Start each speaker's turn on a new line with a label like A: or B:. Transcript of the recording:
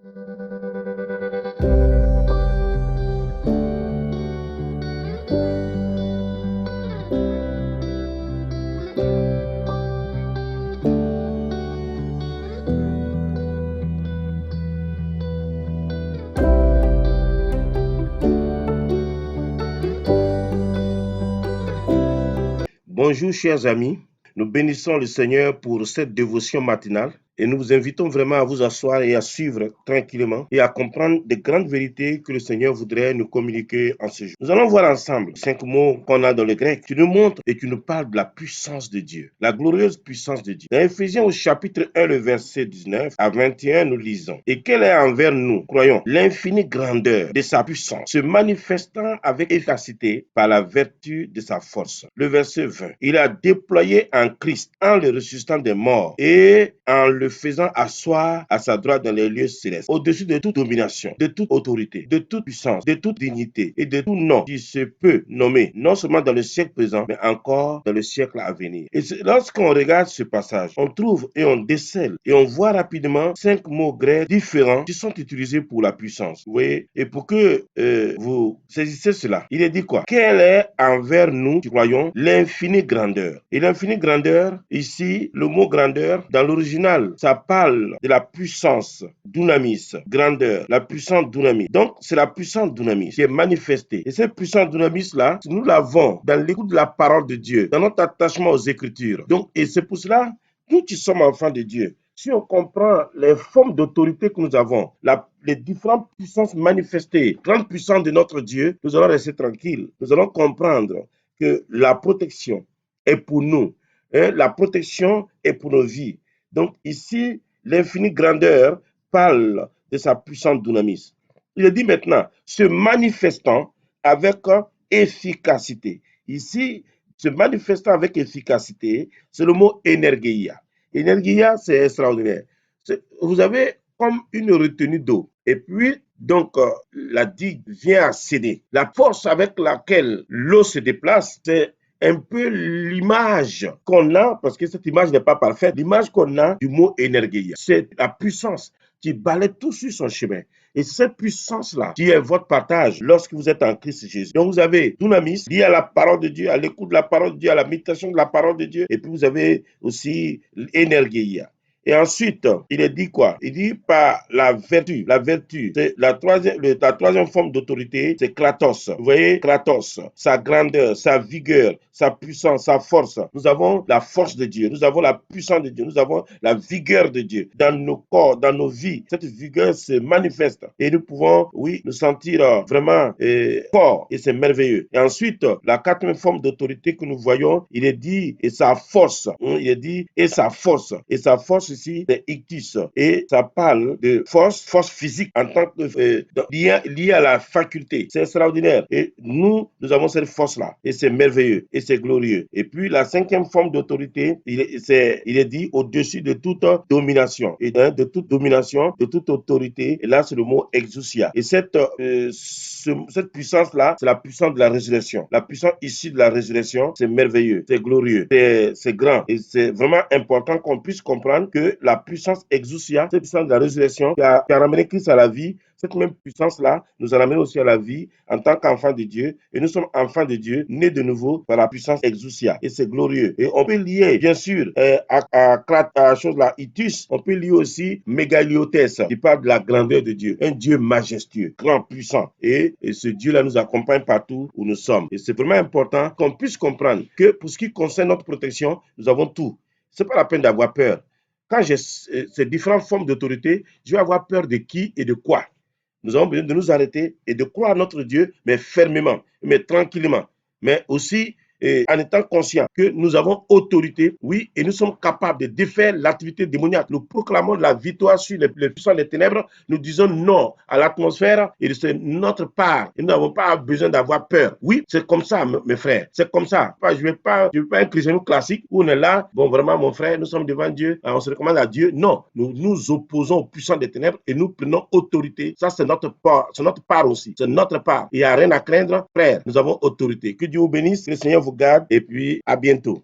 A: Bonjour chers amis, nous bénissons le Seigneur pour cette dévotion matinale et nous vous invitons vraiment à vous asseoir et à suivre tranquillement et à comprendre des grandes vérités que le Seigneur voudrait nous communiquer en ce jour. Nous allons voir ensemble 5 mots qu'on a dans le grec qui nous montrent et qui nous parlent de la puissance de Dieu, la glorieuse puissance de Dieu. Dans Éphésiens au chapitre 1, le verset 19 à 21, nous lisons « Et quelle est envers nous, croyons, l'infinie grandeur de sa puissance, se manifestant avec efficacité par la vertu de sa force. » Le verset 20 « Il a déployé en Christ, en le ressuscitant des morts et en le faisant asseoir à sa droite dans les lieux célestes, au-dessus de toute domination, de toute autorité, de toute puissance, de toute dignité et de tout nom qui se peut nommer, non seulement dans le siècle présent, mais encore dans le siècle à venir. » Et lorsqu'on regarde ce passage, on trouve et on décèle et on voit rapidement 5 mots grecs différents qui sont utilisés pour la puissance. Vous voyez? Et pour que vous saisissez cela, il est dit quoi? Quelle est envers nous, croyons, l'infinie grandeur. Et l'infinie grandeur, ici, le mot grandeur, dans l'original, ça parle de la puissance dunamis, grandeur, la puissance dunamis. Donc, c'est la puissance dunamis qui est manifestée. Et cette puissance dunamis-là, nous l'avons dans l'écoute de la parole de Dieu, dans notre attachement aux Écritures. Donc, et c'est pour cela, nous qui sommes enfants de Dieu, si on comprend les formes d'autorité que nous avons, les différentes puissances manifestées, grandes puissances de notre Dieu, nous allons rester tranquilles. Nous allons comprendre que la protection est pour nous. La protection est pour nos vies. Donc ici, l'infinie grandeur parle de sa puissante dynamis. Il est dit maintenant, se manifestant avec efficacité. Ici, se manifestant avec efficacité, c'est le mot énergia. Énergia, c'est extraordinaire. Vous avez comme une retenue d'eau. Et puis, donc, la digue vient à céder. La force avec laquelle l'eau se déplace, c'est un peu l'image qu'on a, parce que cette image n'est pas parfaite, l'image qu'on a du mot énergia. C'est la puissance qui balaie tout sur son chemin. Et cette puissance-là, qui est votre partage lorsque vous êtes en Christ Jésus. Donc, vous avez dunamis, lié à la parole de Dieu, à l'écoute de la parole de Dieu, à la méditation de la parole de Dieu. Et puis, vous avez aussi l'énergia. Et ensuite, il est dit quoi? Il dit par la vertu. La vertu, c'est la troisième forme d'autorité, c'est kratos. Vous voyez, kratos, sa grandeur, sa vigueur, sa puissance, sa force. Nous avons la force de Dieu, nous avons la puissance de Dieu, nous avons la vigueur de Dieu dans nos corps, dans nos vies. Cette vigueur se manifeste et nous pouvons, oui, nous sentir vraiment forts et c'est merveilleux. Et ensuite, la quatrième forme d'autorité que nous voyons, il est dit et sa force. Il est dit et sa force. Et sa force ici, c'est ictus. Et ça parle de force physique en tant que liée à la faculté. C'est extraordinaire. Et nous avons cette force-là. Et c'est merveilleux. Et c'est glorieux. Et puis, la cinquième forme d'autorité, il est dit au-dessus de toute domination. Et de toute domination, de toute autorité. Et là, c'est le mot exousia. Et cette puissance-là, c'est la puissance de la résurrection. La puissance issue de la résurrection, c'est merveilleux. C'est glorieux. C'est grand. Et c'est vraiment important qu'on puisse comprendre que la puissance exousia, cette puissance de la résurrection qui a ramené Christ à la vie, cette même puissance-là nous a ramené aussi à la vie en tant qu'enfants de Dieu. Et nous sommes enfants de Dieu, nés de nouveau par la puissance exousia. Et c'est glorieux. Et on peut lier, bien sûr, à la chose-là, itus, on peut lier aussi mégaliotes, qui parle de la grandeur de Dieu. Un Dieu majestueux, grand, puissant. Et ce Dieu-là nous accompagne partout où nous sommes. Et c'est vraiment important qu'on puisse comprendre que pour ce qui concerne notre protection, nous avons tout. Ce n'est pas la peine d'avoir peur. Quand j'ai ces différentes formes d'autorité, je vais avoir peur de qui et de quoi. Nous avons besoin de nous arrêter et de croire à notre Dieu, mais fermement, mais tranquillement, mais aussi en étant conscients que nous avons autorité, oui, et nous sommes capables de défaire l'activité démoniaque. Nous proclamons la victoire sur les puissants des ténèbres. Nous disons non à l'atmosphère et c'est notre part. Et nous n'avons pas besoin d'avoir peur. Oui, c'est comme ça, mes frères. C'est comme ça. Je ne veux pas un christianisme classique où on est là. Bon, vraiment, mon frère, nous sommes devant Dieu. On se recommande à Dieu. Non, nous nous opposons aux puissants des ténèbres et nous prenons autorité. Ça, c'est notre part. C'est notre part aussi. C'est notre part. Il n'y a rien à craindre, frère. Nous avons autorité. Que Dieu vous bénisse. Que le Seigneur vous garde et puis à bientôt.